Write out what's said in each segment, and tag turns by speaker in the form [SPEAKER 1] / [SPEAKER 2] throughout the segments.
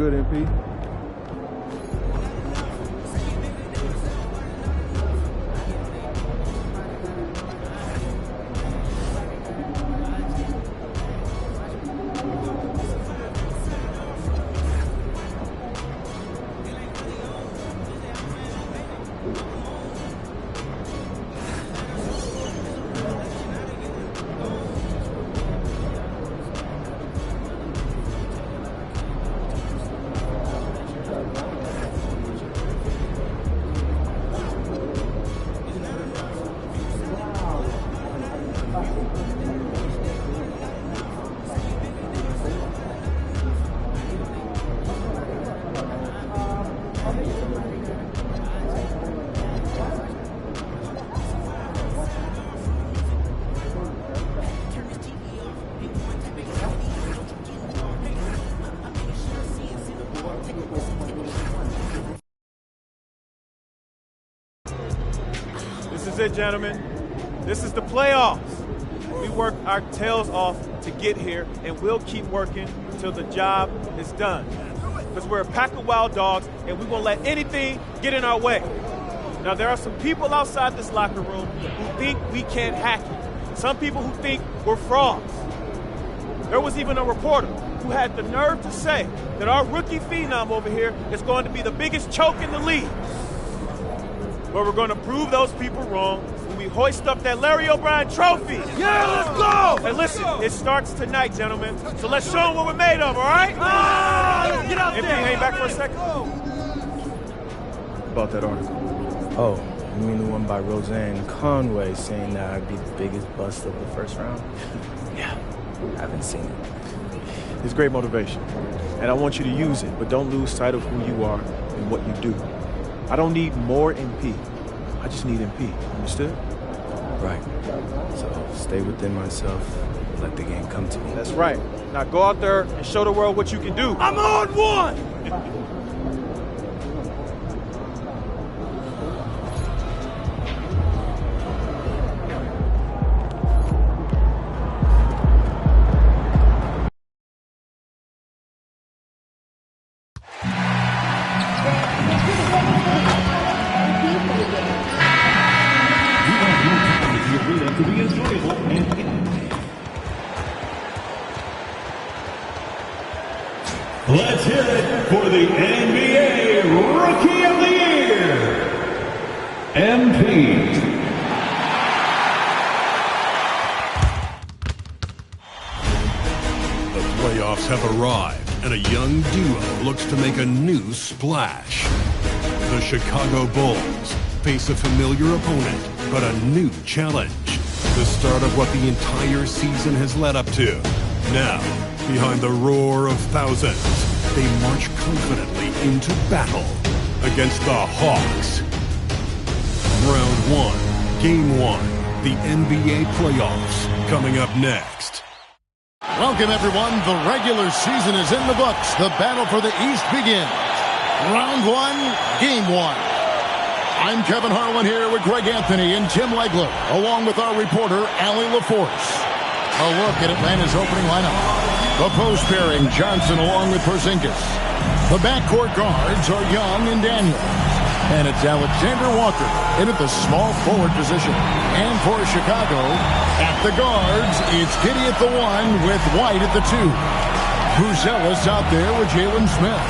[SPEAKER 1] good, MP.
[SPEAKER 2] This is it, gentlemen. This is the playoffs. We work our tails off to get here, and we'll keep working until the job is done. Because we're a pack of wild dogs, and we won't let anything get in our way. Now, there are some people outside this locker room who think we can't hack it. Some people who think we're frauds. There was even a reporter who had the nerve to say that our rookie phenom over here is going to be the biggest choke in the league. But we're going to prove those people wrong when we hoist up that Larry O'Brien trophy.
[SPEAKER 3] Yeah, let's go!
[SPEAKER 2] And listen, it starts tonight, gentlemen. So let's show them what we're made of, all right?
[SPEAKER 3] Let's get out there.
[SPEAKER 2] Hang back for a second.
[SPEAKER 1] About that article.
[SPEAKER 4] Oh, you mean the one by Roseanne Conway saying that I'd be the biggest bust of the first round? Yeah, I haven't seen it.
[SPEAKER 1] It's great motivation, and I want you to use it, but don't lose sight of who you are and what you do. I don't need more MP. I just need MP. Understood?
[SPEAKER 4] Right. So stay within myself, let the game come to me.
[SPEAKER 2] That's right. Now go out there and show the world what you can do.
[SPEAKER 3] I'm on one!
[SPEAKER 5] Let's hear it for the NBA Rookie of the Year, MP. The playoffs have arrived, and a young duo looks to make a new splash. The Chicago Bulls face a familiar opponent, but a new challenge. The start of what the entire season has led up to. Now, behind the roar of thousands, they march confidently into battle against the Hawks. Round 1, Game 1, the NBA playoffs, coming up next.
[SPEAKER 6] Welcome, everyone. The regular season is in the books. The battle for the East begins. Round 1, Game 1. I'm Kevin Harlan here with Greg Anthony and Tim Legler, along with our reporter, Allie LaForce. A look at Atlanta's opening lineup. The post pairing, Johnson along with Porzingis. The backcourt guards are Young and Daniels. And it's Alexander Walker in at the small forward position. And for Chicago, at the guards, it's Giddey at the 1 with White at the 2. Bruzelis out there with Jalen Smith.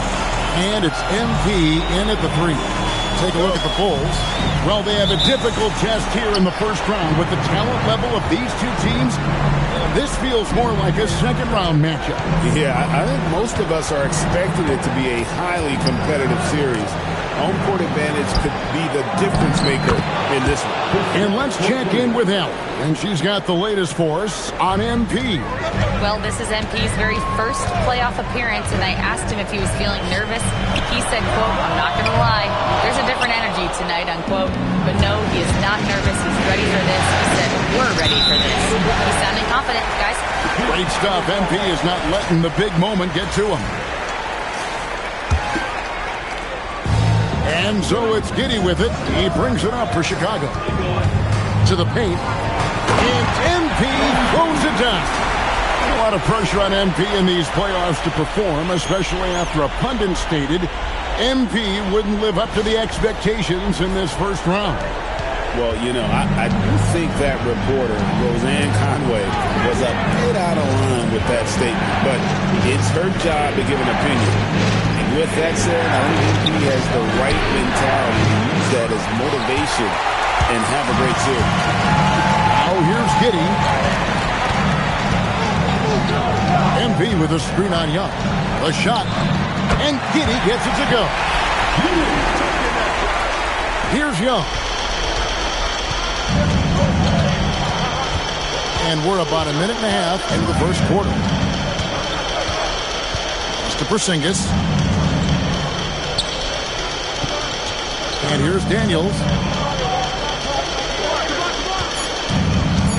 [SPEAKER 6] And it's MP in at the 3. Take a look at the Bulls. Well, they have a difficult test here in the first round with the talent level of these two teams. This feels more like a second-round matchup.
[SPEAKER 7] Yeah, I think most of us are expecting it to be a highly competitive series. Home court advantage could be the difference maker in this one.
[SPEAKER 6] And let's check in with Allie. And she's got the latest for us on MP.
[SPEAKER 8] Well, this is MP's very first playoff appearance, and I asked him if he was feeling nervous. He said, quote, "I'm not going to lie, there's a different energy tonight," unquote. But no, he is not nervous. He's ready for this. He said, "We're ready for this." He's sounding confident, guys.
[SPEAKER 6] Great stuff. MP is not letting the big moment get to him. And so it's Giddey with it. He brings it up for Chicago. To the paint. And MP throws it down. lot of pressure on MP in these playoffs to perform, especially after a pundit stated MP wouldn't live up to the expectations in this first round.
[SPEAKER 7] Well, you know, I do think that reporter, Roseanne Conway, was a bit out of line with that statement. But it's her job to give an opinion. And with that said, I think MP has the right mentality to use that as motivation and have a great series.
[SPEAKER 6] Oh, here's Giddey. MP with a screen on Young. A shot. And Giddey gets it to go. Here's Young. And we're about a minute and a half into the first quarter. It's to Porzingis. And here's Daniels.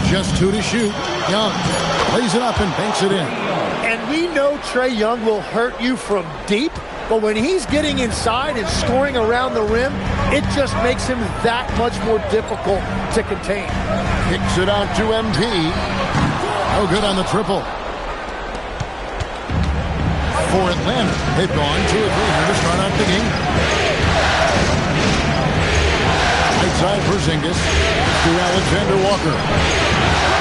[SPEAKER 6] Just 2 to shoot. Young lays it up and banks it in.
[SPEAKER 3] And we know Trae Young will hurt you from deep, but when he's getting inside and scoring around the rim, it just makes him that much more difficult to contain.
[SPEAKER 6] Kicks it out to MP. No good on the triple. For Atlanta, they've gone 2 or 3 here to start out the game. Right side Porzingis to Alexander Walker.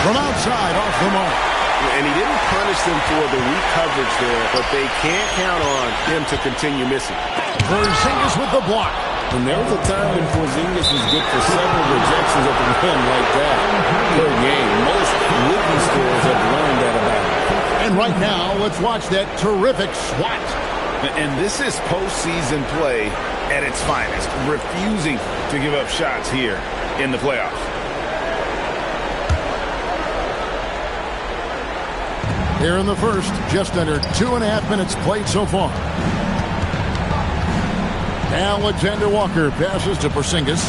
[SPEAKER 6] From outside, off the mark.
[SPEAKER 7] And he didn't punish them for the weak coverage there, but they can't count on him to continue missing.
[SPEAKER 6] Porzingis with the block.
[SPEAKER 7] And there was a time when Porzingis was good for several rejections at the rim like that per game. Most rookie scorers have learned that about him.
[SPEAKER 6] And right now, let's watch that terrific swat.
[SPEAKER 7] And this is postseason play at its finest, refusing to give up shots here in the playoffs.
[SPEAKER 6] Here in the first, just under 2.5 minutes played so far. Alexander Walker passes to Porzingis.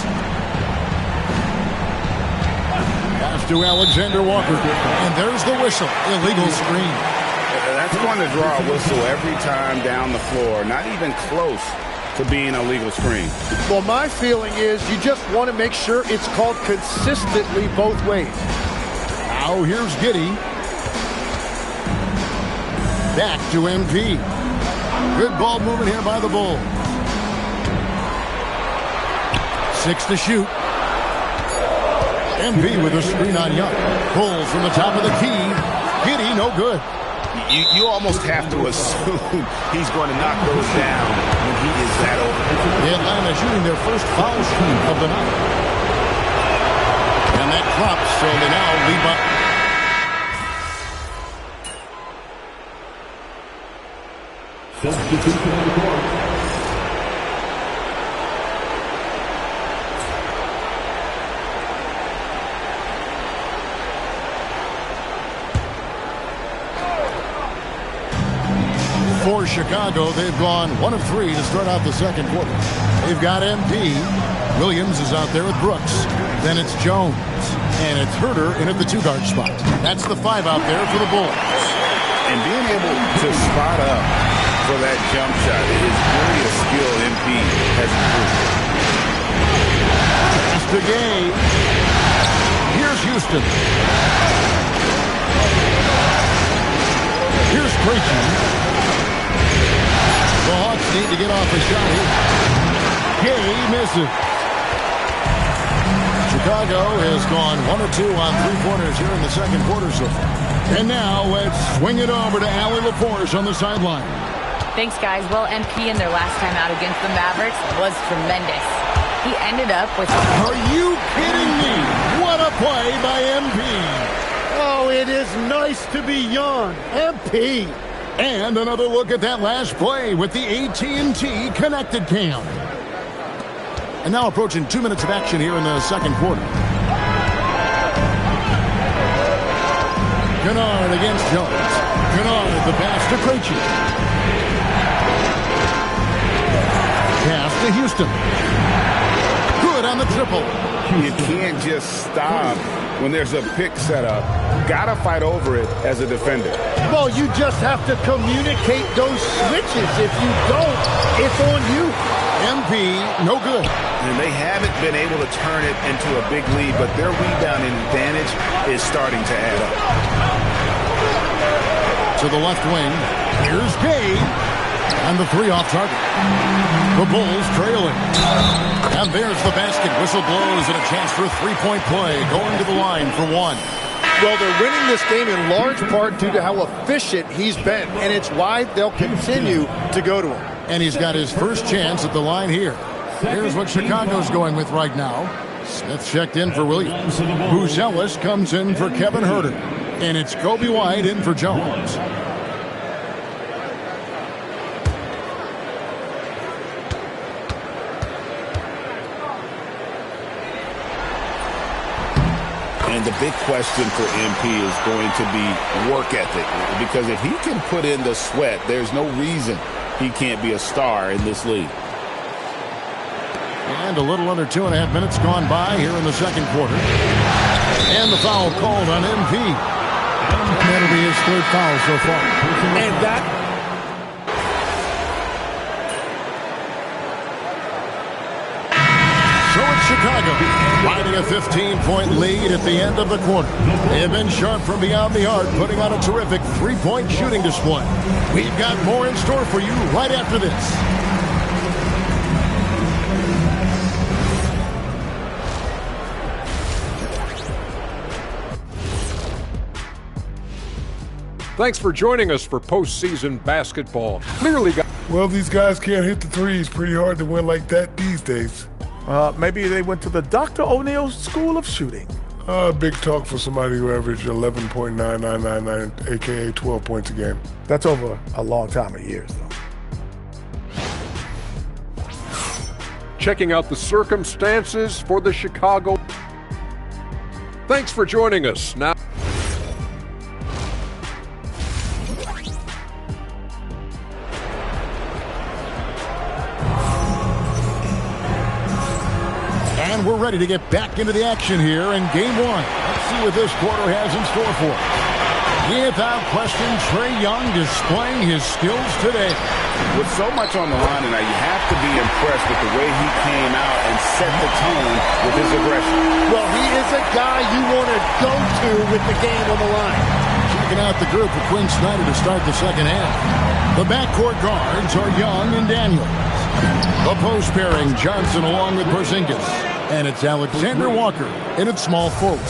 [SPEAKER 6] Pass to Alexander Walker. And there's the whistle. Illegal screen.
[SPEAKER 7] That's going to draw a whistle every time down the floor. Not even close to being a legal screen.
[SPEAKER 3] Well, my feeling is you just want to make sure it's called consistently both ways.
[SPEAKER 6] Now here's Giddey. Back to MP. Good ball movement here by the Bulls. 6 to shoot. MP with a screen on Young. Pulls from the top of the key. Giddey, no good.
[SPEAKER 7] You almost have to assume he's going to knock those down when he is that open.
[SPEAKER 6] Atlanta shooting their first foul shot of the night. And that drops, so they now lead by. Substitution on the court. For Chicago, they've gone 1 of 3 to start out the second quarter. They've got MP. Williams is out there with Brooks. Then it's Jones. And it's Herter in at the 2-guard spot. That's the 5 out there for the Bulls.
[SPEAKER 7] And being able to spot up for that jump shot is really a skill MP has improved.
[SPEAKER 6] Pass to Gay. Here's Houston. Here's Krejci. The Hawks need to get off a shot here. Gay misses. Chicago has gone 1 or 2 on 3-pointers here in the second quarter so far. And now let's swing it over to Allie LaForce on the sideline.
[SPEAKER 8] Thanks, guys. Well, MP in their last time out against the Mavericks was tremendous. He ended up with...
[SPEAKER 6] Are you kidding me? What a play by MP.
[SPEAKER 3] Oh, it is nice to be young. MP.
[SPEAKER 6] And another look at that last play with the AT&T connected cam. And now approaching 2 minutes of action here in the second quarter. Kennard against Jones. Kennard, the pass to Krejci. Pass to Houston. Good on the triple.
[SPEAKER 7] You can't just stop when there's a pick set up. Gotta fight over it as a defender.
[SPEAKER 3] Well, you just have to communicate those switches. If you don't, it's on you.
[SPEAKER 6] MP, no good.
[SPEAKER 7] And they haven't been able to turn it into a big lead, but their rebounding advantage is starting to add up.
[SPEAKER 6] to the left wing. Here's Gay. And the three off target. The Bulls trailing. And there's the basket. Whistle blows and a chance for a three-point play. Going to the line for one.
[SPEAKER 3] Well, they're winning this game in large part due to how efficient he's been. And it's why they'll continue to go to him.
[SPEAKER 6] And he's got his first chance at the line here. Here's what Chicago's going with right now. Smith checked in for Williams. Buzelis comes in for Kevin Huerter. And it's Kobe White in for Jones.
[SPEAKER 7] And the big question for MP is going to be work ethic. Because if he can put in the sweat, there's no reason he can't be a star in this league.
[SPEAKER 6] And a little under 2.5 minutes gone by here in the second quarter. And the foul called on MP. And that'll be his third foul so far.
[SPEAKER 3] And that...
[SPEAKER 6] So it's Chicago, riding a 15-point lead at the end of the quarter. They have been sharp from beyond the arc, putting on a terrific three-point shooting display. We've got more in store for you right after this.
[SPEAKER 9] Thanks for joining us for postseason basketball. Clearly,
[SPEAKER 10] well, these guys can't hit the threes. Pretty hard to win like that these days.
[SPEAKER 1] Maybe they went to the Dr. O'Neil School of Shooting.
[SPEAKER 10] Big talk for somebody who averaged 11.9999, a.k.a. 12 points a game.
[SPEAKER 1] That's over a long time of years, though.
[SPEAKER 9] checking out the circumstances for the Chicago. Thanks for joining us. Now,
[SPEAKER 6] and we're ready to get back into the action here in game one. Let's see what this quarter has in store for us. Without question, Trae Young displaying his skills today.
[SPEAKER 7] With so much on the line tonight, you have to be impressed with the way he came out and set the tone with his aggression.
[SPEAKER 3] Well, he is a guy you want to go to with the game on the line.
[SPEAKER 6] Checking out the group for Quinn Snyder to start the second half. The backcourt guards are Young and Daniels. The post pairing, Johnson along with Porzingis. And it's Alexander Walker in its small forward.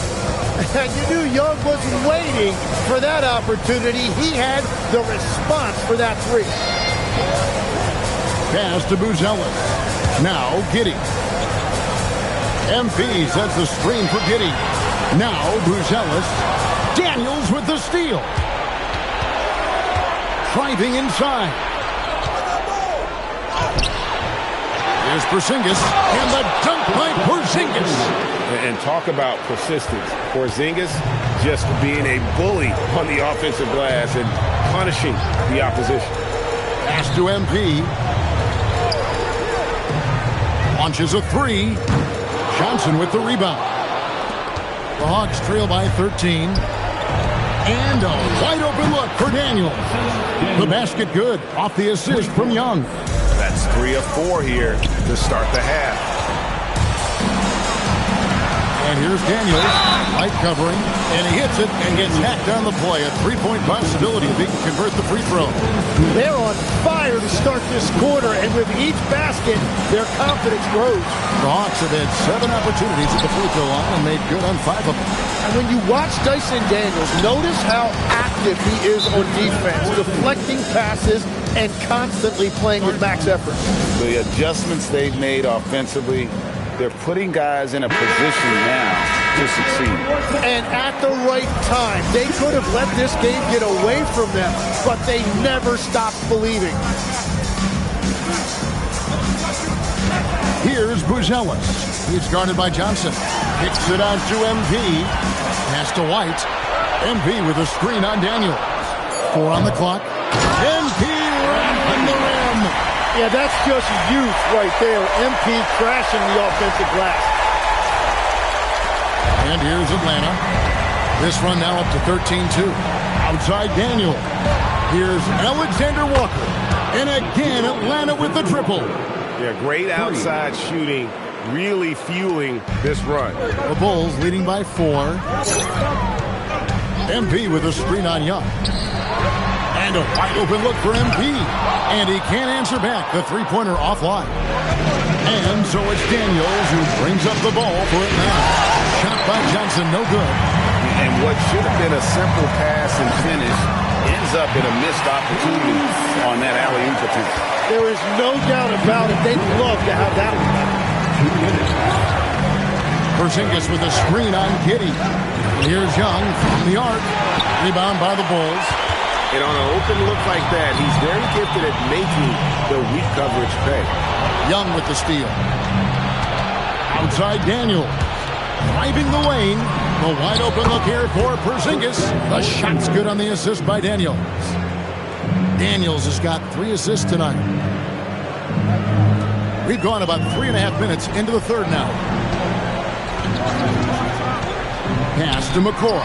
[SPEAKER 3] And you knew Young was waiting for that opportunity. He had the response for that three.
[SPEAKER 6] Pass to Buzelis. Now Giddey. MP sets the screen for Giddey. Now Buzelis. Daniels with the steal. Driving inside. Here's Porzingis, and the dunk by Porzingis.
[SPEAKER 7] And talk about persistence. Porzingis just being a bully on the offensive glass and punishing the opposition.
[SPEAKER 6] Pass to MP. Launches a three. Johnson with the rebound. The Hawks trail by 13. And a wide open look for Daniels. The basket good off the assist from Young.
[SPEAKER 7] That's 3 of 4 here to start the half.
[SPEAKER 6] And here's Daniels, light covering, and he hits it and gets hacked on the play. A three-point possibility if he can convert the free throw.
[SPEAKER 3] They're on fire to start this quarter, and with each basket, their confidence grows.
[SPEAKER 6] The Hawks have had 7 opportunities at the free throw line and made good on 5 of them.
[SPEAKER 3] And when you watch Dyson Daniels, notice how active he is on defense, deflecting passes and constantly playing with max effort.
[SPEAKER 7] The adjustments they've made offensively, they're putting guys in a position now to succeed.
[SPEAKER 3] And at the right time, they could have let this game get away from them, but they never stopped believing.
[SPEAKER 6] Here's Buzelis. He's guarded by Johnson. Kicks it out to MP. Pass to White. MP with a screen on Daniels. 4 on the clock. MP on the rim.
[SPEAKER 3] Yeah, that's just youth right there. MP crashing the offensive glass.
[SPEAKER 6] And here's Atlanta. This run now up to 13-2. Outside Daniel. Here's Alexander Walker. And again, Atlanta with the triple.
[SPEAKER 7] Yeah, great outside shooting, really fueling this run.
[SPEAKER 6] The Bulls leading by 4. MP with a screen on Young. And a wide open look for MP. And he can't answer back. The three-pointer offline. And so it's Daniels who brings up the ball for it now. Shot by Johnson, no good.
[SPEAKER 7] And what should have been a simple pass and finish ends up in a missed opportunity on that alley-oop attempt.
[SPEAKER 3] There is no doubt about it. They'd love to have that one.
[SPEAKER 6] Porzingis with a screen on Giddey. And here's Young from the arc. Rebound by the Bulls.
[SPEAKER 7] And on an open look like that, he's very gifted at making the weak coverage pay.
[SPEAKER 6] Young with the steal. Outside Daniel. Driving the lane. The wide open look here for Porzingis. The shot's good on the assist by Daniels. Daniels has got 3 assists tonight. We've gone about 3.5 minutes into the third now. Pass to McCoy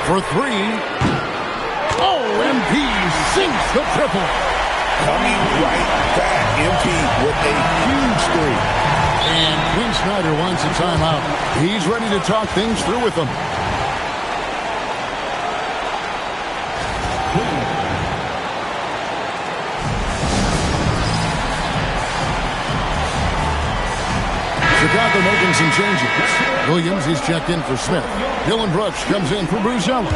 [SPEAKER 6] for 3. Oh, MP sinks the triple.
[SPEAKER 7] Coming right back, MP with a huge three.
[SPEAKER 6] And Quinn Snyder wants a timeout. He's ready to talk things through with them. Chicago making some changes. Williams, he's checked in for Smith. Dylan Brooks comes in for Bruce Ellis.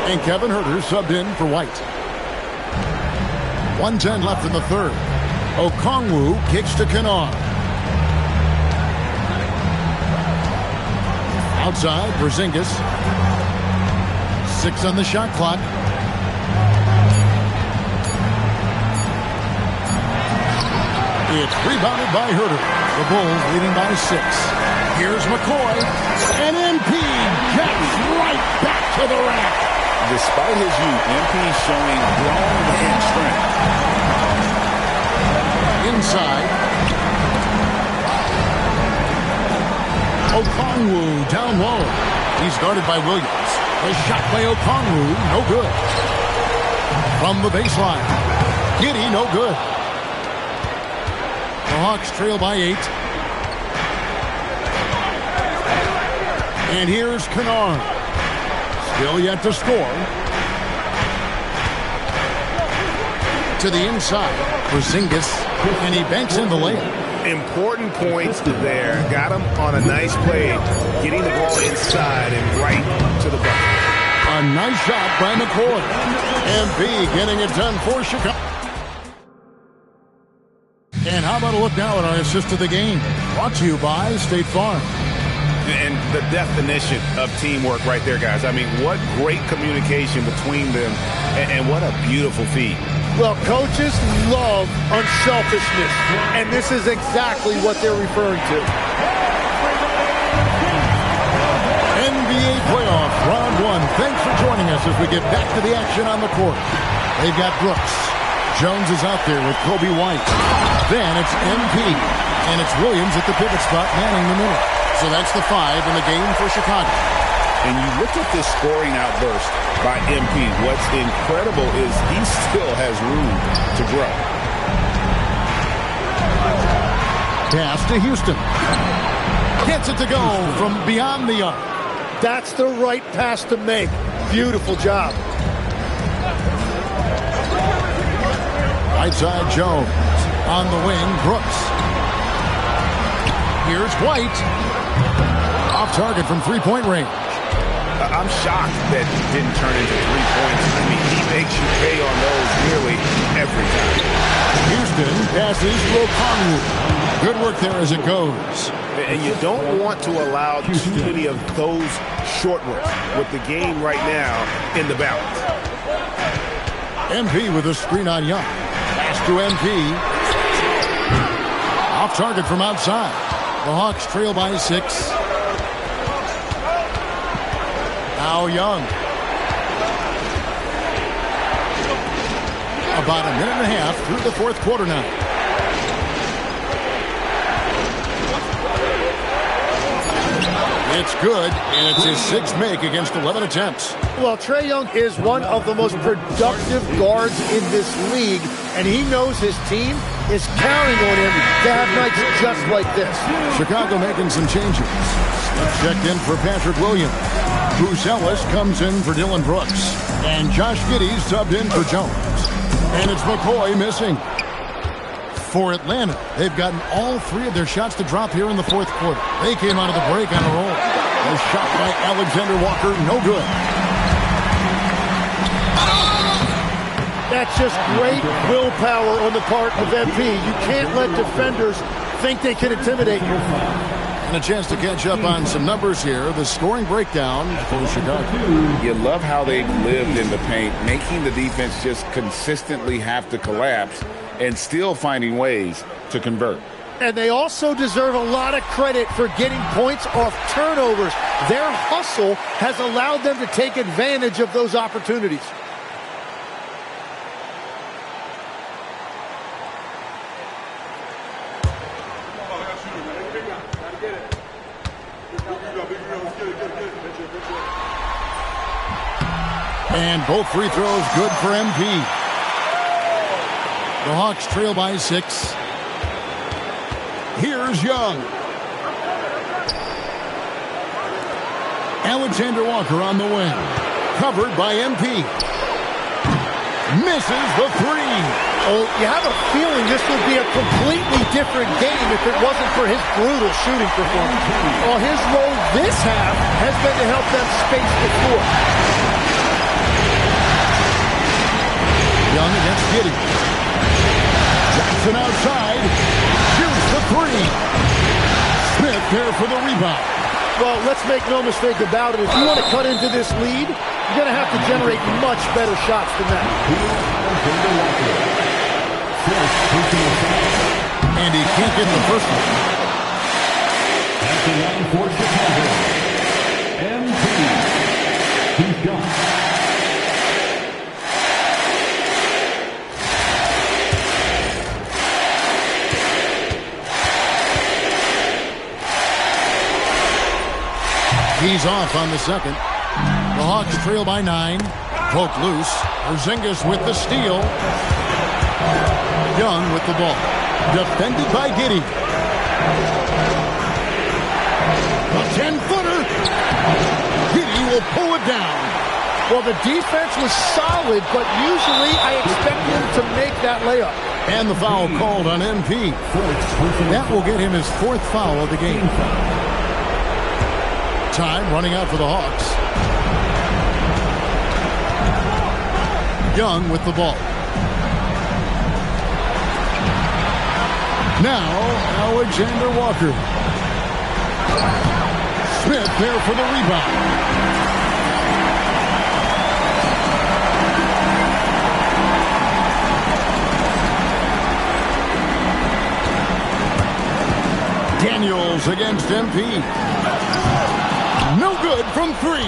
[SPEAKER 6] And Kevin Huerter subbed in for White. 1:10 left in the third. Okongwu kicks to Kennard. Outside, Porzingis. 6 on the shot clock. It's rebounded by Huerter. The Bulls leading by 6. Here's McCoy. And MP gets right back to the rack.
[SPEAKER 7] Despite his youth, MP showing grown man strength.
[SPEAKER 6] Inside. Okongwu down low. He's guarded by Williams. The shot by Okongwu, no good. From the baseline. Giddey, no good. The Hawks trail by 8. And here's Kennard. Still yet to score. To the inside. Porzingis. And he banks in the layup.
[SPEAKER 7] Important points there. Got him on a nice play. Getting the ball inside and right to the bucket.
[SPEAKER 6] A nice shot by McCoy. MP getting it done for Chicago. And how about a look now at our assist of the game? Brought to you by State Farm.
[SPEAKER 7] And the definition of teamwork right there, guys. I mean, what great communication between them, and what a beautiful feat.
[SPEAKER 3] Well, coaches love unselfishness, and this is exactly what they're referring to.
[SPEAKER 6] NBA playoff round 1. Thanks for joining us as we get back to the action on the court. They've got Brooks. Jones is out there with Kobe White. Then it's MP, and it's Williams at the pivot spot manning the middle. So that's the 5 in the game for Chicago.
[SPEAKER 7] And you look at this scoring outburst by MP. What's incredible is he still has room to grow.
[SPEAKER 6] Pass to Houston. Gets it to go from beyond the arc.
[SPEAKER 3] That's the right pass to make. Beautiful job.
[SPEAKER 6] Right side Jones. On the wing, Brooks. Here's White. Off target from three-point range.
[SPEAKER 7] I'm shocked that didn't turn into 3 points. I mean, he makes you pay on those nearly every time.
[SPEAKER 6] Houston passes to Okongwu. Good work there as it goes.
[SPEAKER 7] And you don't want to allow too many of those short ones with the game right now in the balance.
[SPEAKER 6] MP with a screen on Young. Pass to MP. Off target from outside. The Hawks trail by 6. Now Young. About a minute and a half through the fourth quarter now. It's good, and it's his 6th make against 11 attempts.
[SPEAKER 3] Well, Trae Young is one of the most productive guards in this league, and he knows his team is counting on him to have nights just like this.
[SPEAKER 6] Chicago making some changes. Checked in for Patrick Williams. Bruce Ellis comes in for Dylan Brooks. And Josh Giddey subbed in for Jones. And it's McCoy missing. For Atlanta, they've gotten all 3 of their shots to drop here in the fourth quarter. They came out of the break on a roll. A shot by Alexander Walker, no good.
[SPEAKER 3] That's just great willpower on the part of MP. You can't let defenders think they can intimidate you.
[SPEAKER 6] And a chance to catch up on some numbers here. The scoring breakdown for Chicago.
[SPEAKER 7] You love how they've lived in the paint, making the defense just consistently have to collapse and still finding ways to convert.
[SPEAKER 3] And they also deserve a lot of credit for getting points off turnovers. Their hustle has allowed them to take advantage of those opportunities.
[SPEAKER 6] And both free throws good for MP. The Hawks trail by 6. Here's Young. Alexander Walker on the wing. Covered by MP. Misses the 3.
[SPEAKER 3] Oh, you have a feeling this would be a completely different game if it wasn't for his brutal shooting performance. Well, his role this half has been to help them space the floor.
[SPEAKER 6] Young against Giddey. Jackson outside. Shoots the 3. Smith there for the rebound.
[SPEAKER 3] Well, let's make no mistake about it. If you want to cut into this lead, you're going to have to generate much better shots than that.
[SPEAKER 6] And he can't get the first one.
[SPEAKER 11] At the line for Chicago, MP. He's gone.
[SPEAKER 6] He's off on the second. The Hawks trail by 9. Poke loose. Porzingis with the steal. Young with the ball. Defended by Giddey. A 10-footer. Giddey will pull it down.
[SPEAKER 3] Well, the defense was solid, but usually I expect him to make that layup.
[SPEAKER 6] And the foul called on MP. That will get him his 4th foul of the game. Time running out for the Hawks. Young with the ball. Now, Alexander Walker. Smith there for the rebound. Daniels against MP. No good from 3.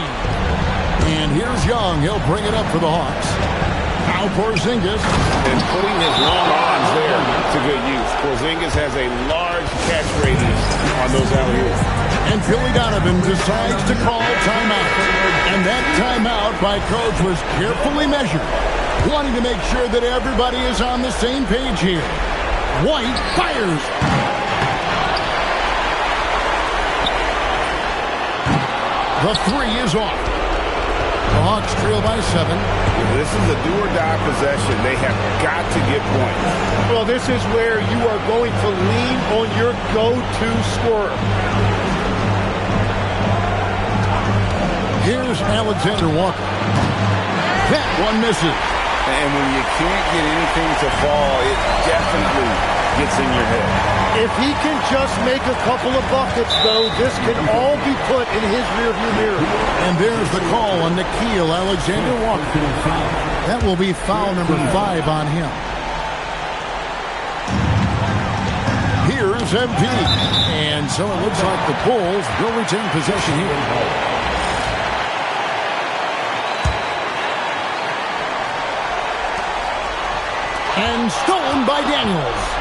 [SPEAKER 6] And here's Young. He'll bring it up for the Hawks. Now Porzingis.
[SPEAKER 7] And putting his long arms there to good use. Porzingis has a large catch radius on those alley-oops.
[SPEAKER 6] And Billy Donovan decides to call timeout. And that timeout by coach was carefully measured, wanting to make sure that everybody is on the same page here. White fires. The 3 is off. The Hawks trail by 7.
[SPEAKER 7] This is a do-or-die possession. They have got to get points.
[SPEAKER 3] Well, this is where you are going to lean on your go-to scorer.
[SPEAKER 6] Here's Alexander Walker. That one misses.
[SPEAKER 7] And when you can't get anything to fall, it definitely gets in your head.
[SPEAKER 3] If he can just make a couple of buckets, though, this can all be put in his rearview mirror.
[SPEAKER 6] And there's the call on Nickeil Alexander Walker. That will be foul number 5 on him. Here's MP. And so it looks like the Bulls will retain possession here. And stolen by Daniels.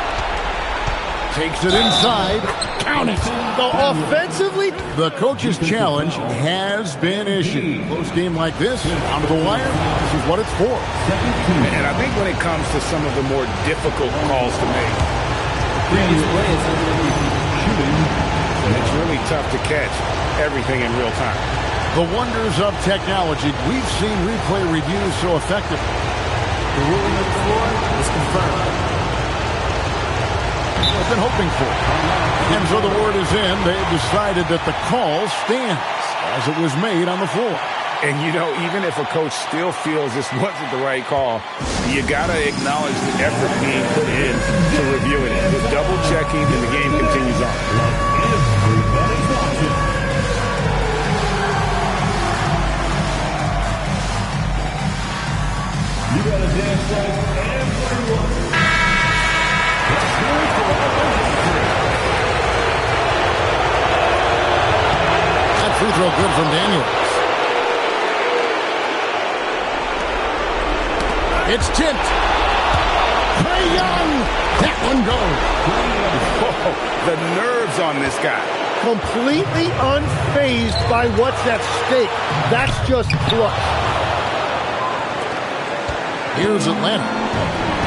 [SPEAKER 6] Takes it inside. Count it.
[SPEAKER 3] So offensively,
[SPEAKER 6] the coach's challenge has been issued. Close game like this, on the wire, this is what it's for.
[SPEAKER 7] And I think when it comes to some of the more difficult calls to make, it's really tough to catch everything in real time.
[SPEAKER 6] The wonders of technology. We've seen replay reviews so effective.
[SPEAKER 12] The ruling of the floor is confirmed.
[SPEAKER 6] I've been hoping for. And so the word is in. They've decided that the call stands as it was made on the floor.
[SPEAKER 7] And, you know, even if a coach still feels this wasn't the right call, you got to acknowledge the effort being put in to reviewing it. The double-checking, and the game continues on.
[SPEAKER 11] Everybody's watching. You got a dance like everyone.
[SPEAKER 6] That free throw good from Daniels. It's tipped. Trae Young. That one goes.
[SPEAKER 7] Whoa, the nerves on this guy.
[SPEAKER 3] Completely unfazed by what's at stake. That's just clutch.
[SPEAKER 6] Here's Atlanta.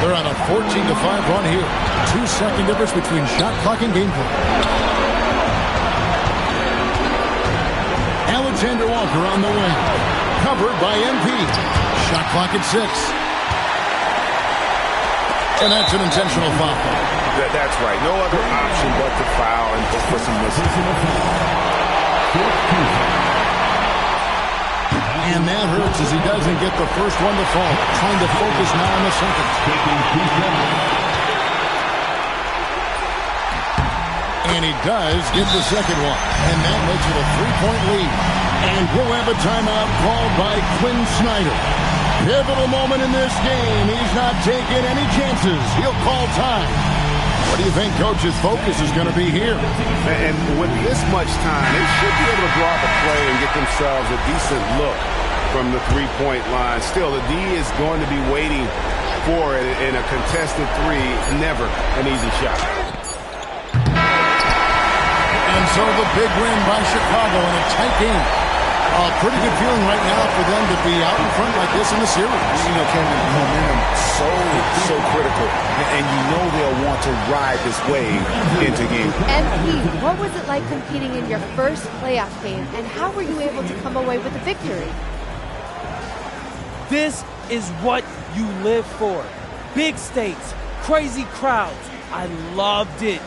[SPEAKER 6] They're on a 14-5 run here. 2-second difference between shot clock and game clock. Alexander Walker on the wing. Covered by MP. Shot clock at 6. And that's an intentional foul.
[SPEAKER 7] That's right. No other option but to foul and just for some misses.
[SPEAKER 6] And that hurts as he doesn't get the first one to fall. Trying to focus now on the second. And he does get the second one. And that makes it a 3-point lead. And we'll have a timeout called by Quinn Snyder. Pivotal moment in this game. He's not taking any chances. He'll call time. What do you think Coach's focus is going to be here?
[SPEAKER 7] And with this much time, they should be able to draw up a play and get themselves a decent look from the three-point line. Still, the D is going to be waiting for it in a contested three. Never an easy shot.
[SPEAKER 6] And so the big win by Chicago in a tight game. A pretty good feeling right now for them to be out in front like this in the series.
[SPEAKER 13] You know, Kevin, momentum so critical. And you know they'll want to ride this wave into game.
[SPEAKER 14] MP, what was it like competing in your first playoff game, and how were you able to come away with a victory?
[SPEAKER 12] This is what you live for. Big stakes, crazy crowds. I loved it.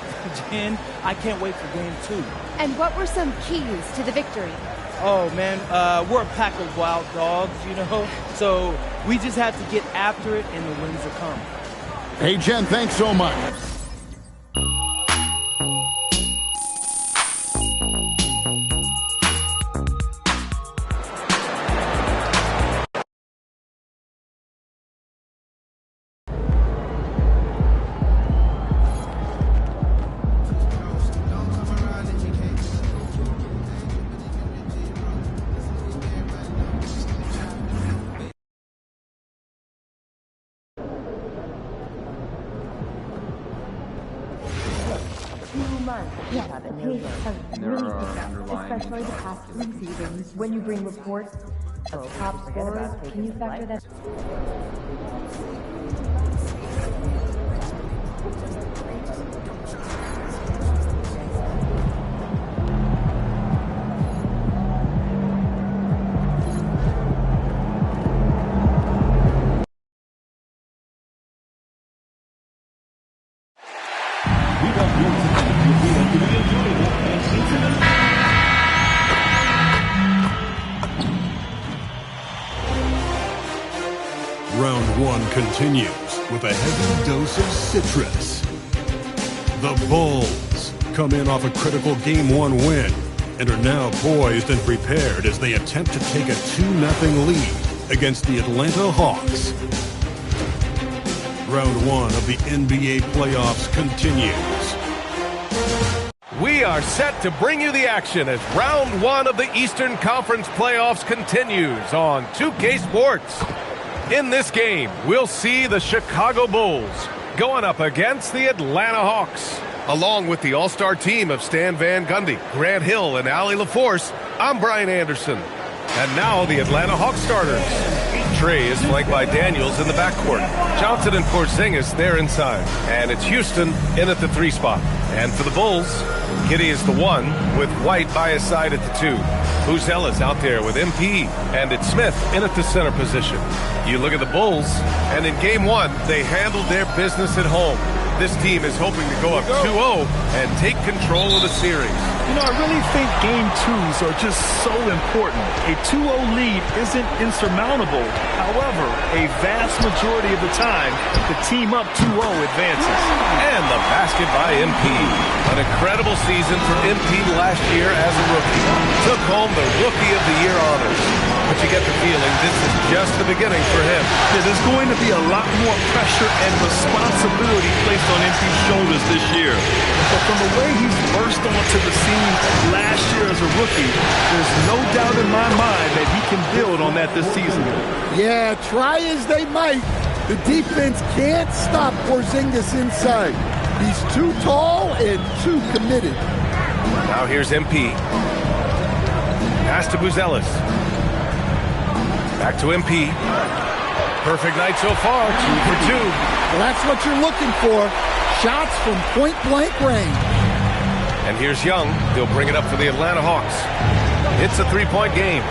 [SPEAKER 12] Jen, I can't wait for game 2.
[SPEAKER 14] And what were some keys to the victory?
[SPEAKER 12] Oh, man, we're a pack of wild dogs, you know, so we just have to get after it, and the wins will come.
[SPEAKER 6] Hey, Jen, thanks so much.
[SPEAKER 15] Especially the past 3 seasons, when you bring reports of top scorers, can you factor that?
[SPEAKER 5] Round 1 continues with a heavy dose of citrus. The Bulls come in off a critical Game 1 win and are now poised and prepared as they attempt to take a 2-0 lead against the Atlanta Hawks. Round 1 of the NBA playoffs continues.
[SPEAKER 16] We are set to bring you the action as round 1 of the Eastern Conference playoffs continues on 2K Sports. In this game, we'll see the Chicago Bulls going up against the Atlanta Hawks. Along with the all-star team of Stan Van Gundy, Grant Hill, and Allie LaForce, I'm Brian Anderson. And now the Atlanta Hawks starters. Trae is flanked by Daniels in the backcourt. Johnson and Porzingis there inside. And it's Houston in at the 3 spot. And for the Bulls, Giddey is the 1 with White by his side at the 2. Buzella's out there with MP, and it's Smith in at the center position. You look at the Bulls, and in Game 1, they handled their business at home. This team is hoping to go up 2-0 and take control of the series.
[SPEAKER 17] You know, I really think Game 2s are just so important. A 2-0 lead isn't insurmountable. However, a vast majority of the time, the team up 2-0 advances.
[SPEAKER 16] And the basket by MP. An incredible season for MP last year as a rookie. Took home the Rookie of the Year honors. But you get the feeling this is just the beginning for him.
[SPEAKER 17] Yeah, there's going to be a lot more pressure and responsibility placed on MP's shoulders this year. But from the way he's burst onto the scene last year as a rookie, there's no doubt in my mind that he can build on that this season.
[SPEAKER 3] Yeah, try as they might, the defense can't stop Porzingis inside. He's too tall and too committed.
[SPEAKER 16] Now here's MP. Pass to Buzella's. Back to MP. Perfect night so far, 2 for 2.
[SPEAKER 3] Well, that's what you're looking for. Shots from point-blank range.
[SPEAKER 16] And here's Young. He'll bring it up for the Atlanta Hawks. It's a three-point game.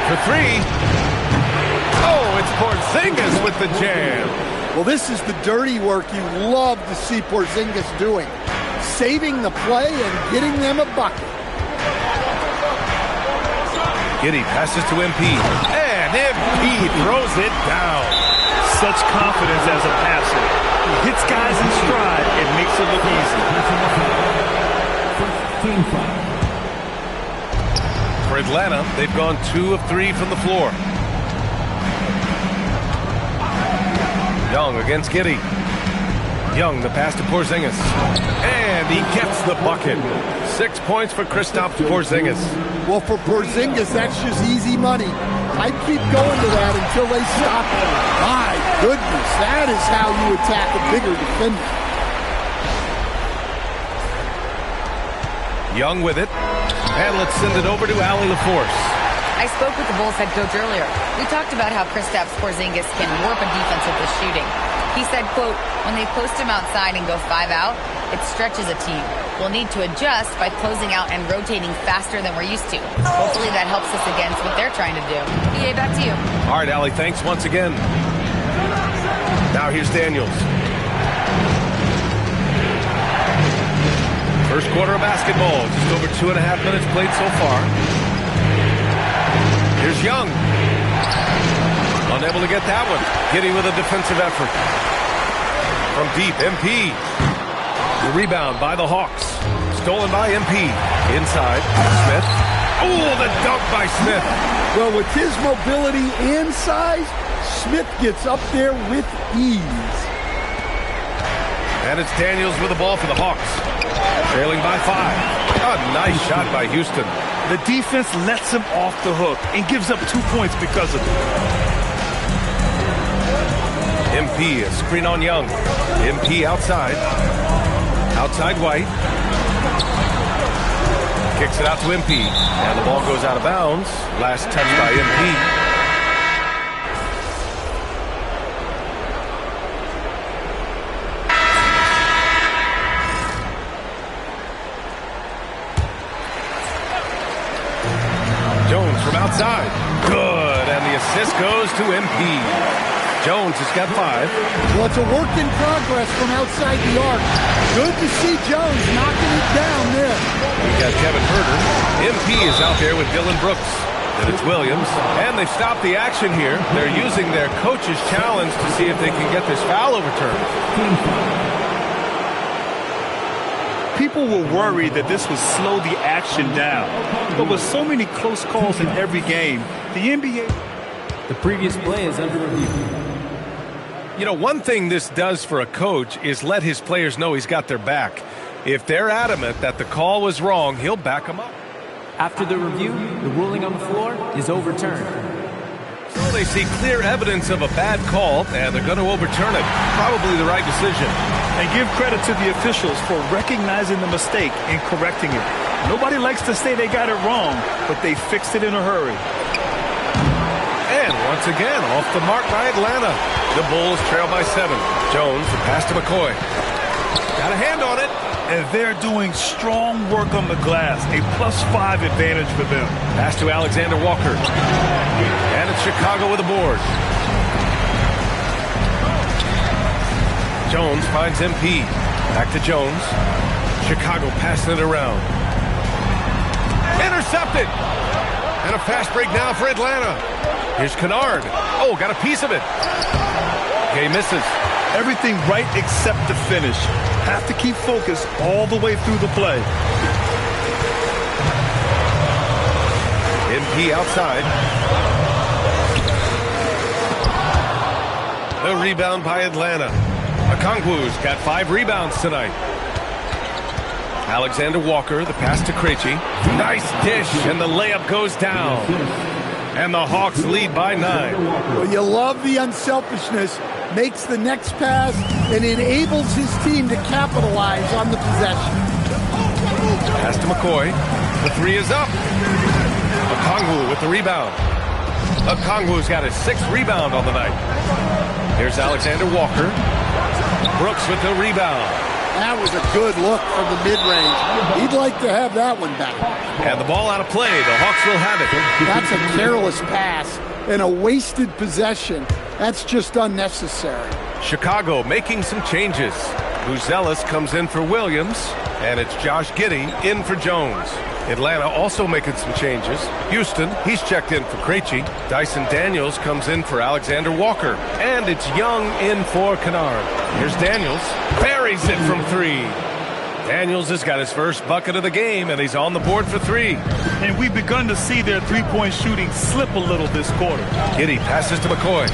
[SPEAKER 16] For three. Oh, it's Porzingis with the jam.
[SPEAKER 3] Well, this is the dirty work you love to see Porzingis doing. Saving the play and getting them a bucket.
[SPEAKER 16] Giddey passes to MP. And MP throws it down.
[SPEAKER 17] Such confidence as a passer. He hits guys in stride and makes it look easy.
[SPEAKER 16] For Atlanta, they've gone 2 of 3 from the floor. Young against Giddey. Young, the pass to Porzingis. And he gets the bucket. 6 points for Kristaps Porzingis.
[SPEAKER 3] Well, for Porzingis, that's just easy money. I keep going to that until they stop him. My goodness, that is how you attack a bigger defender.
[SPEAKER 16] Young with it. And let's send it over to Allie LaForce.
[SPEAKER 8] I spoke with the Bulls head coach earlier. We talked about how Kristaps Porzingis can warp a defense with his shooting. He said, quote, when they post him outside and go 5 out, it stretches a team. We'll need to adjust by closing out and rotating faster than we're used to. Hopefully that helps us against what they're trying to do. EA, back to you.
[SPEAKER 16] All right, Allie, thanks once again. Now here's Daniels. First quarter of basketball, just over 2.5 minutes played so far. Here's Young. Unable to get that one. Giddey with a defensive effort. From deep, MP. The rebound by the Hawks. Stolen by MP. Inside, Smith. Oh, the dunk by Smith.
[SPEAKER 3] Well, with his mobility and size, Smith gets up there with ease.
[SPEAKER 16] And it's Daniels with the ball for the Hawks. Trailing by 5. A nice shot by Houston.
[SPEAKER 17] The defense lets him off the hook and gives up 2 points because of it.
[SPEAKER 16] MP, a screen on Young. MP outside. Outside White. Kicks it out to MP. And the ball goes out of bounds. Last touch by MP. Jones from outside. Good. And the assist goes to MP. Jones has got 5.
[SPEAKER 3] Well, it's a work in progress from outside the arc. Good to see Jones knocking it down there.
[SPEAKER 16] We got Kevin Herter. MP is out there with Dylan Brooks. Then it's Williams. And they've stopped the action here. They're using their coach's challenge to see if they can get this foul overturned.
[SPEAKER 17] People were worried that this would slow the action down. But with so many close calls in every game, the NBA...
[SPEAKER 18] The previous play is under review.
[SPEAKER 16] You know, one thing this does for a coach is let his players know he's got their back. If they're adamant that the call was wrong, he'll back them up.
[SPEAKER 18] After the review, the ruling on the floor is overturned.
[SPEAKER 16] So they see clear evidence of a bad call, and they're going to overturn it. Probably the right decision.
[SPEAKER 17] And give credit to the officials for recognizing the mistake and correcting it. Nobody likes to say they got it wrong, but they fixed it in a hurry.
[SPEAKER 16] And once again, off the mark by Atlanta. The Bulls trail by 7. Jones, the pass to McCoy. Got a hand on it.
[SPEAKER 17] And they're doing strong work on the glass. A +5 advantage for them.
[SPEAKER 16] Pass to Alexander Walker. And it's Chicago with the board. Jones finds MP. Back to Jones. Chicago passing it around. Intercepted. And a fast break now for Atlanta. Here's Kennard. Oh, got a piece of it. Okay, misses.
[SPEAKER 17] Everything right except the finish. Have to keep focused all the way through the play.
[SPEAKER 16] MP outside. The rebound by Atlanta. Okongwu's got 5 rebounds tonight. Alexander Walker, the pass to Krejci. Nice dish, and the layup goes down. And the Hawks lead by 9.
[SPEAKER 3] Well, you love the unselfishness. Makes the next pass and enables his team to capitalize on the possession.
[SPEAKER 16] Pass to McCoy. The 3 is up. Okongwu with the rebound. Okongwu's got his 6th rebound on the night. Here's Alexander Walker. Brooks with the rebound.
[SPEAKER 3] That was a good look from the mid-range. He'd like to have that one back.
[SPEAKER 16] And the ball out of play. The Hawks will have it.
[SPEAKER 3] That's a careless pass and a wasted possession. That's just unnecessary.
[SPEAKER 16] Chicago making some changes. Buzelis comes in for Williams, and it's Josh Giddey in for Jones. Atlanta also making some changes. Houston, he's checked in for Krejci. Dyson Daniels comes in for Alexander Walker. And it's Young in for Kennard. Here's Daniels. Buries it from 3. Daniels has got his first bucket of the game, and he's on the board for 3.
[SPEAKER 17] And we've begun to see their three-point shooting slip a little this quarter.
[SPEAKER 16] Giddey passes to McCoy.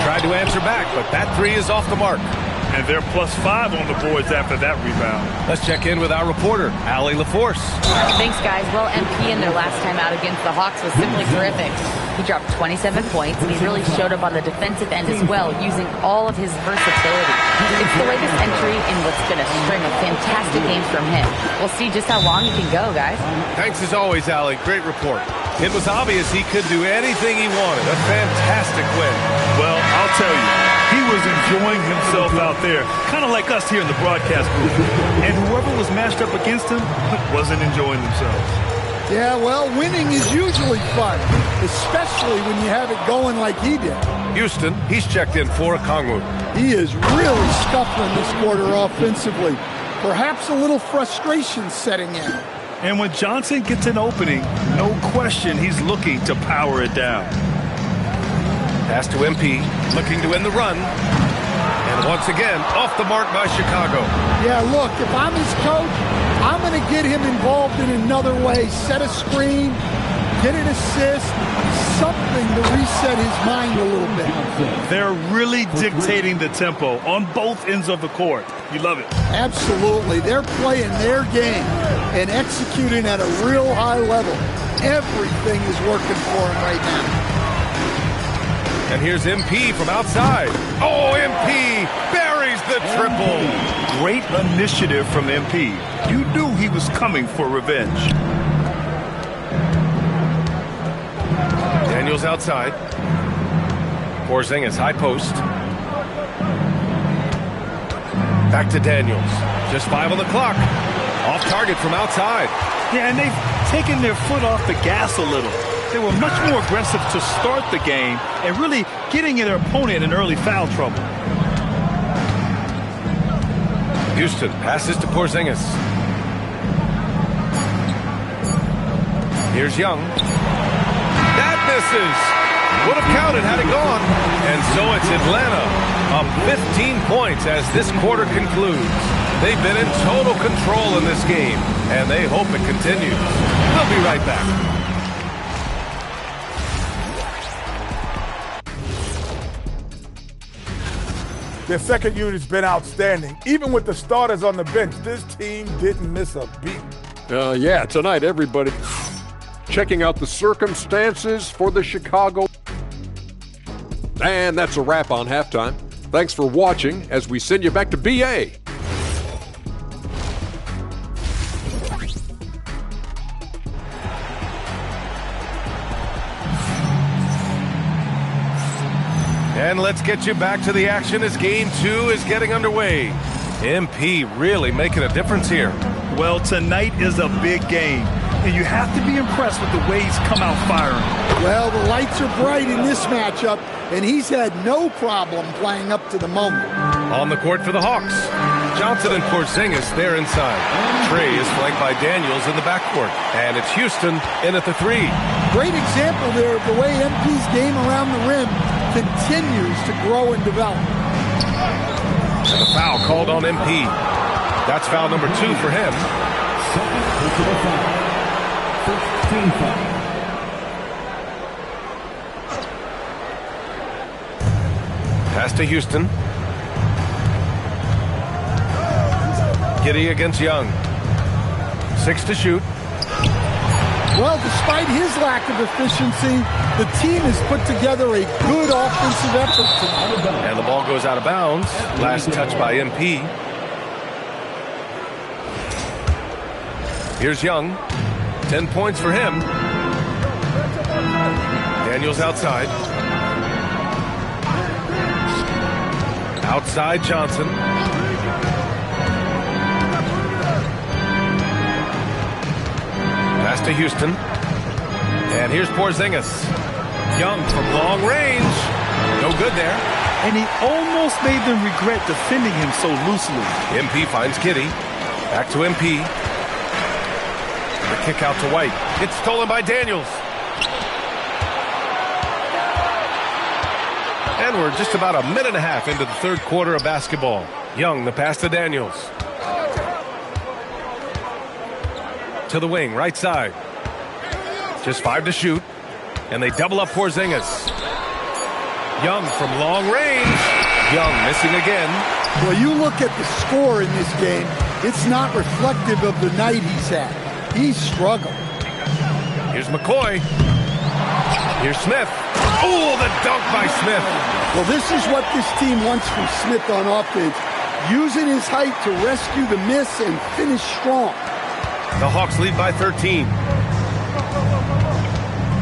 [SPEAKER 16] Tried to answer back, but that 3 is off the mark.
[SPEAKER 17] And they're +5 on the boards after that rebound.
[SPEAKER 16] Let's check in with our reporter, Allie LaForce.
[SPEAKER 8] Thanks, guys. Well, MP in their last time out against the Hawks was simply terrific. He dropped 27 points, and he really showed up on the defensive end as well, using all of his versatility. It's the latest entry in what's been a string of fantastic games from him. We'll see just how long he can go, guys.
[SPEAKER 16] Thanks as always, Allie. Great report. It was obvious he could do anything he wanted. A fantastic win.
[SPEAKER 17] Well, I'll tell you, he was enjoying himself out there, kind of like us here in the broadcast booth. And whoever was matched up against him wasn't enjoying themselves.
[SPEAKER 3] Yeah, well, winning is usually fun, especially when you have it going like he did.
[SPEAKER 16] Houston, he's checked in for Okongwu.
[SPEAKER 3] He is really scuffling this quarter offensively. Perhaps a little frustration setting in.
[SPEAKER 17] And when Johnson gets an opening, no question he's looking to power it down.
[SPEAKER 16] Pass to MP, looking to win the run. And once again, off the mark by Chicago.
[SPEAKER 3] Yeah, look, if I'm his coach, I'm going to get him involved in another way. Set a screen, get an assist, something to reset his mind a little bit.
[SPEAKER 17] They're really dictating the tempo on both ends of the court. You love it.
[SPEAKER 3] Absolutely. They're playing their game and executing at a real high level. Everything is working for them right now.
[SPEAKER 16] And here's MP from outside. Oh, MP buries the triple.
[SPEAKER 17] Great initiative from MP. You knew he was coming for revenge.
[SPEAKER 16] Daniels outside. Porzingis high post. Back to Daniels. Just 5 on the clock. Off target from outside.
[SPEAKER 17] Yeah, and they've taken their foot off the gas a little. They were much more aggressive to start the game and really getting their opponent in early foul trouble.
[SPEAKER 16] Houston passes to Porzingis. Here's Young. That misses. Would have counted had it gone. And so it's Atlanta up 15 points as this quarter concludes. They've been in total control in this game, and they hope it continues. We'll be right back.
[SPEAKER 19] Their second unit's been outstanding. Even with the starters on the bench, this team didn't miss a beat.
[SPEAKER 9] Yeah, tonight, everybody checking out the circumstances for the Chicago. And that's a wrap on halftime. Thanks for watching as we send you back to BA.
[SPEAKER 16] And let's get you back to the action as Game 2 is getting underway. MP really making a difference here.
[SPEAKER 17] Well, tonight is a big game, and you have to be impressed with the way he's come out firing.
[SPEAKER 3] Well, the lights are bright in this matchup, and he's had no problem playing up to the moment.
[SPEAKER 16] On the court for the Hawks, Johnson and Porzingis there inside. Trey is flanked by Daniels in the backcourt, and it's Houston in at the 3.
[SPEAKER 3] Great example there of the way MP's game around the rim continues to grow and develop.
[SPEAKER 16] And the foul called on MP. That's foul number 2 for him. Pass to Houston. Giddy against Young. 6 to shoot.
[SPEAKER 3] Well, despite his lack of efficiency, the team has put together a good offensive effort tonight.
[SPEAKER 16] And the ball goes out of bounds. Last touch by MP. Here's Young. 10 points for him. Daniels outside. Outside Johnson. Pass to Houston. And here's Porzingis. Young from long range. No good there.
[SPEAKER 17] And he almost made them regret defending him so loosely.
[SPEAKER 16] MP finds Giddy. Back to MP. The kick out to White. It's stolen by Daniels. And we're just about a minute and a half into the third quarter of basketball. Young, the pass to Daniels. To the wing, right side. Just 5 to shoot. And they double up Porzingis. Young from long range. Young missing again.
[SPEAKER 3] Well, you look at the score in this game, it's not reflective of the night he's had. He's struggled.
[SPEAKER 16] Here's McCoy. Here's Smith. Oh, the dunk by Smith.
[SPEAKER 3] Well, this is what this team wants from Smith on offense. Using his height to rescue the miss and finish strong.
[SPEAKER 16] The Hawks lead by 13.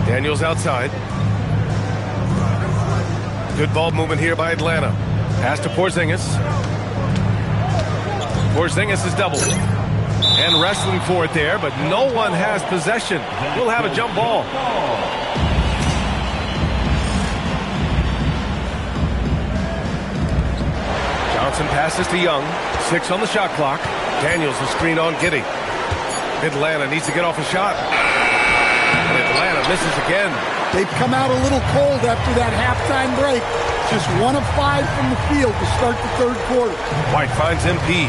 [SPEAKER 16] Daniels outside. Good ball movement here by Atlanta. Pass to Porzingis. Porzingis is doubled. And wrestling for it there, but no one has possession. We'll have a jump ball. Johnson passes to Young. 6 on the shot clock. Daniels will screen on Giddy. Atlanta needs to get off a shot. And Atlanta misses again.
[SPEAKER 3] They've come out a little cold after that halftime break. Just 1 of 5 from the field to start the third quarter.
[SPEAKER 16] White finds MP.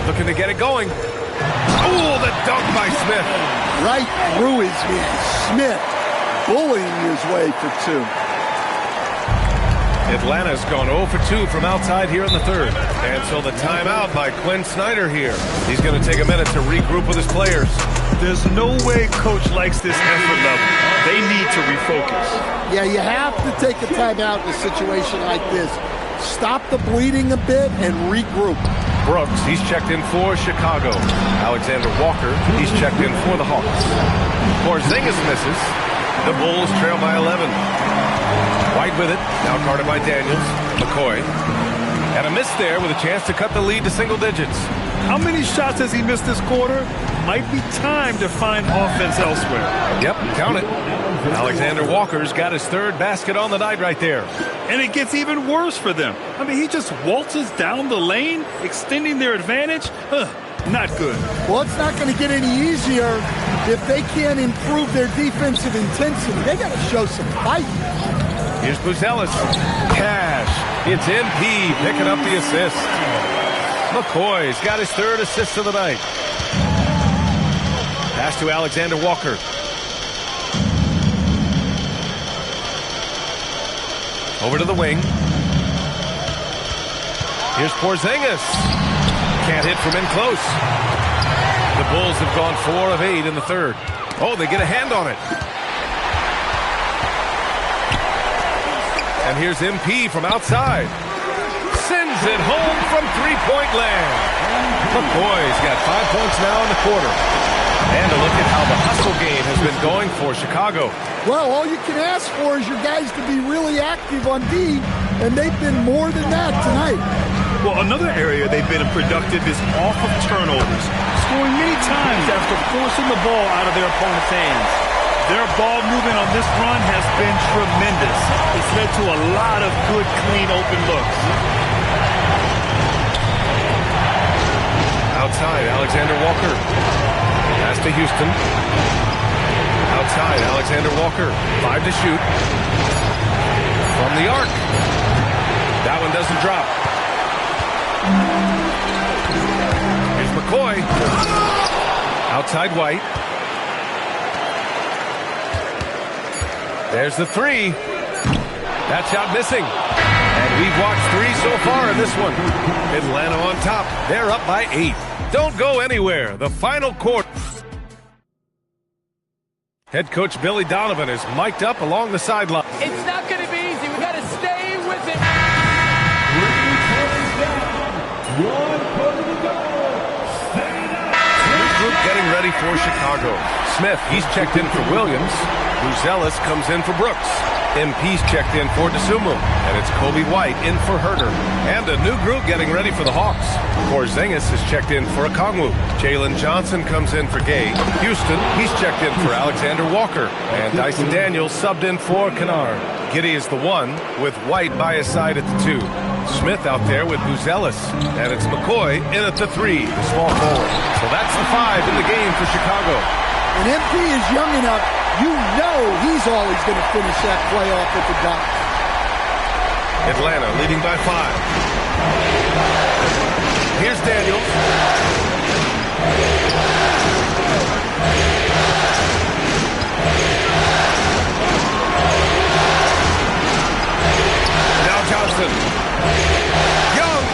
[SPEAKER 16] Looking to get it going. Oh, the dunk by Smith.
[SPEAKER 3] Right through his hands. Smith bullying his way for 2.
[SPEAKER 16] Atlanta's gone 0 for 2 from outside here in the third. And so the timeout by Quinn Snyder here. He's going to take a minute to regroup with his players.
[SPEAKER 17] There's no way coach likes this effort level. They need to refocus.
[SPEAKER 3] Yeah, you have to take a timeout in a situation like this. Stop the bleeding a bit and regroup.
[SPEAKER 16] Brooks, he's checked in for Chicago. Alexander Walker, he's checked in for the Hawks. Porzingis misses. The Bulls trail by 11. White with it, now guarded by Daniels. McCoy. And a miss there with a chance to cut the lead to single digits.
[SPEAKER 17] How many shots has he missed this quarter? Might be time to find offense elsewhere.
[SPEAKER 16] Yep, count it. Alexander Walker's got his third basket on the night right there.
[SPEAKER 17] And it gets even worse for them. I mean, he just waltzes down the lane, extending their advantage. Not good.
[SPEAKER 3] Well, it's not going to get any easier if they can't improve their defensive intensity. They got to show some fight.
[SPEAKER 16] Here's Buzelis. Cash. It's MP picking up the assist. McCoy's got his third assist of the night. Pass to Alexander Walker. Over to the wing. Here's Porzingis. Can't hit from in close. The Bulls have gone 4 of 8 in the third. Oh, they get a hand on it. And here's MP from outside. Sends it home from three-point land. McCoy's got 5 points now in the quarter. And a look at how the hustle game has been going for Chicago?
[SPEAKER 3] Well, all you can ask for is your guys to be really active on D, and they've been more than that tonight.
[SPEAKER 17] Well, another area they've been productive is off of turnovers, scoring many times after forcing the ball out of their opponent's hands. Their ball movement on this run has been tremendous. It's led to a lot of good, clean, open looks.
[SPEAKER 16] Outside, Alexander Walker. Pass to Houston. Outside, Alexander Walker. 5 to shoot. From the arc. That one doesn't drop. Here's McCoy. Outside White. There's the three. That shot missing. And we've watched 3 so far in this one. Atlanta on top. They're up by 8. Don't go anywhere. The final quarter. Head coach Billy Donovan is mic'd up along the sideline.
[SPEAKER 20] It's not going to be easy. We got to stay with it.
[SPEAKER 11] 1 quarter to go.
[SPEAKER 16] New group getting ready for Chicago. Smith, he's checked in for Williams. Buzelis comes in for Brooks. MP's checked in for DeSumo. And it's Kobe White in for Herter. And a new group getting ready for the Hawks. Porzingis is checked in for Okongwu. Jalen Johnson comes in for Gay. Houston, he's checked in for Alexander Walker. And Dyson Daniels subbed in for Kennard. Giddey is the 1 with White by his side at the 2. Smith out there with Buzelis. And it's McCoy in at the 3, the small forward. So that's the 5 in the game for Chicago.
[SPEAKER 3] And MP is young enough, you know he's always going to finish that playoff at the dot.
[SPEAKER 16] Atlanta leading by 5. Here's Daniels. Now Johnson. Young.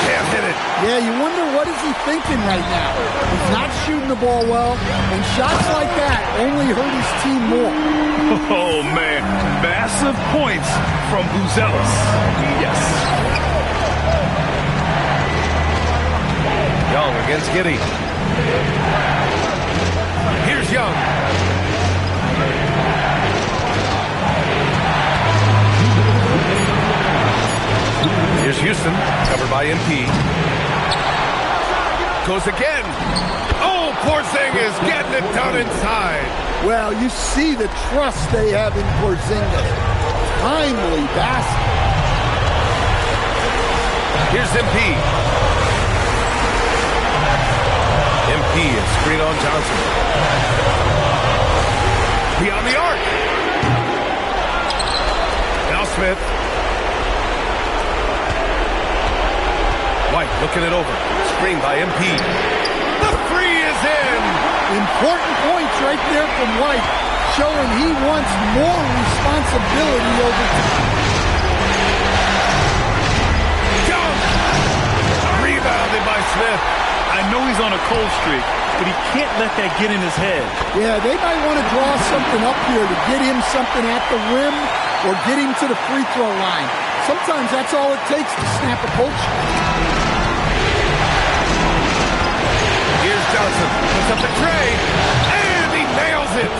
[SPEAKER 16] Can't hit it.
[SPEAKER 3] Yeah, you wonder what is he thinking right now. He's not shooting the ball well, and shots like that only hurt his team more.
[SPEAKER 17] Oh, man. Massive points from Buzelis. Yes.
[SPEAKER 16] Young against Giddey. Here's Young. Here's Houston, covered by MP. Goes again. Oh, Porzingis getting it done inside.
[SPEAKER 3] Well, you see the trust they have in Porzingis. Timely basket.
[SPEAKER 16] Here's MP. MP and screen on Johnson. Beyond the arc. Now Smith. White looking it over. Screen by MP. The 3 is in.
[SPEAKER 3] Important points right there from White, showing he wants more responsibility over time.
[SPEAKER 16] Young. Rebounded by Smith.
[SPEAKER 17] I know he's on a cold streak, but he can't let that get in his head.
[SPEAKER 3] Yeah, they might want to draw something up here to get him something at the rim or get him to the free throw line. Sometimes that's all it takes to snap a cold streak.
[SPEAKER 16] Here's Johnson. Puts up the tray, and he nails it.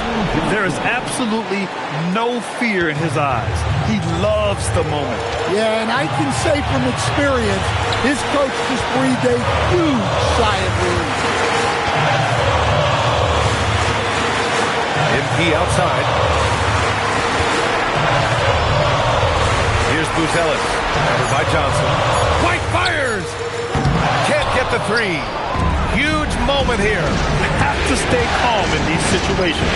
[SPEAKER 17] There is absolutely no fear in his eyes. He loves the moment.
[SPEAKER 3] Yeah, and I can say from experience, his coach just breathed a huge sigh of relief.
[SPEAKER 16] MP outside. Here's Buzelis, covered by Johnson. White fires! Can't get the 3. Huge moment here.
[SPEAKER 17] Have to stay calm in these situations.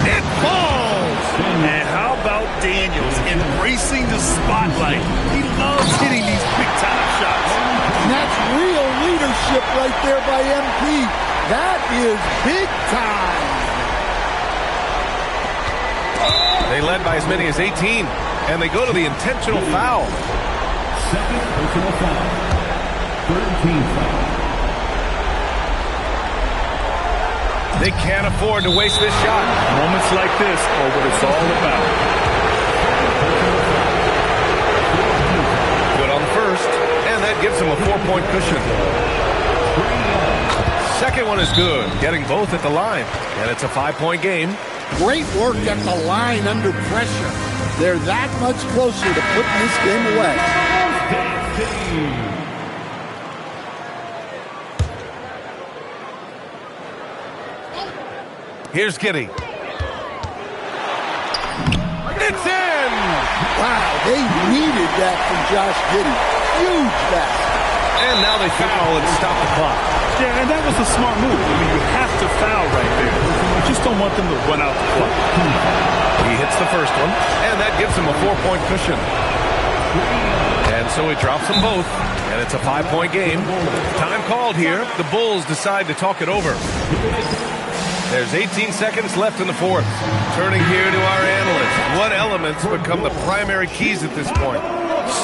[SPEAKER 16] It falls!
[SPEAKER 17] And how about Daniels embracing the spotlight? He loves hitting these big-time shots.
[SPEAKER 3] And that's real leadership right there by MP. That is big time.
[SPEAKER 16] They led by as many as 18, and they go to the intentional foul.
[SPEAKER 11] Second personal foul. 13 foul.
[SPEAKER 16] They can't afford to waste this shot.
[SPEAKER 17] Moments like this are what it's all about.
[SPEAKER 16] Good on the first, and that gives them a 4-point cushion. second one is good, getting both at the line. And it's a 5-point game.
[SPEAKER 3] Great work at the line under pressure. They're that much closer to putting this game away.
[SPEAKER 16] Here's Giddey. It's in!
[SPEAKER 3] Wow, they needed that from Josh Giddey. Huge basket.
[SPEAKER 16] And now they foul and stop the clock.
[SPEAKER 17] Yeah, and that was a smart move. I mean, you have to foul right there. You just don't want them to run out the clock.
[SPEAKER 16] He hits the first one, and that gives him a 4-point cushion. And so he drops them both, and it's a 5-point game. Time called here. The Bulls decide to talk it over. There's 18 seconds left in the fourth. Turning here to our analysts. What elements become the primary keys at this point?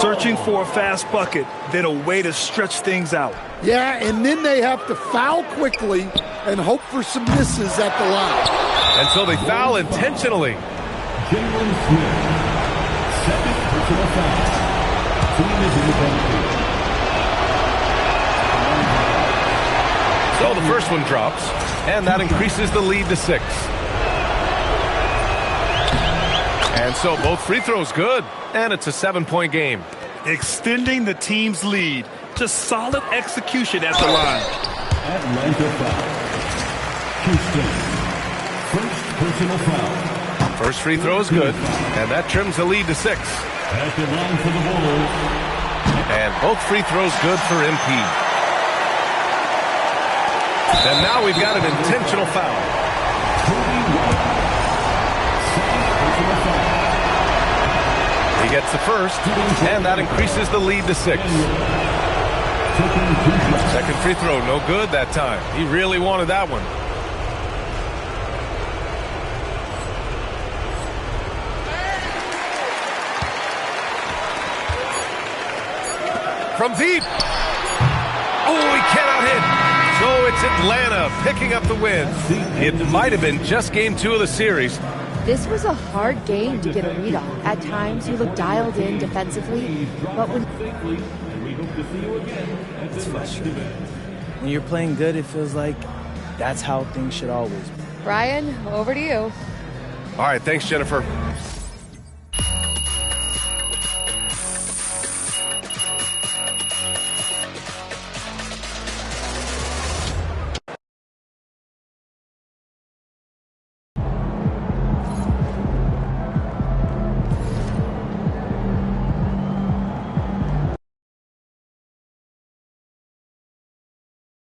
[SPEAKER 17] Searching for a fast bucket, then a way to stretch things out.
[SPEAKER 3] Yeah, and then they have to foul quickly and hope for some misses at the line.
[SPEAKER 16] And so they foul intentionally.
[SPEAKER 11] Jalen Smith, second personal foul. Team is in the penalty.
[SPEAKER 16] So the first one drops, and that increases the lead to 6. And so both free throws good, and it's a 7-point game.
[SPEAKER 17] Extending the team's lead. Just solid execution at the line.
[SPEAKER 11] Atlanta foul. Houston, first personal foul.
[SPEAKER 16] First free throw is good, and that trims the lead to 6.
[SPEAKER 11] At the line for the Bulls.
[SPEAKER 16] And both free throws good for MP. And now we've got an intentional foul. He gets the first, and that increases the lead to 6. Second free throw, no good that time. He really wanted that one. From deep. Oh, he cannot hit. So it's Atlanta picking up the win. It might have been just game 2 of the series.
[SPEAKER 14] This was a hard game to get a read on. At times, you look dialed in defensively, but when...
[SPEAKER 4] It's frustrating. When you're playing good, it feels like that's how things should always be.
[SPEAKER 14] Brian, over to you.
[SPEAKER 16] All right, thanks, Jennifer.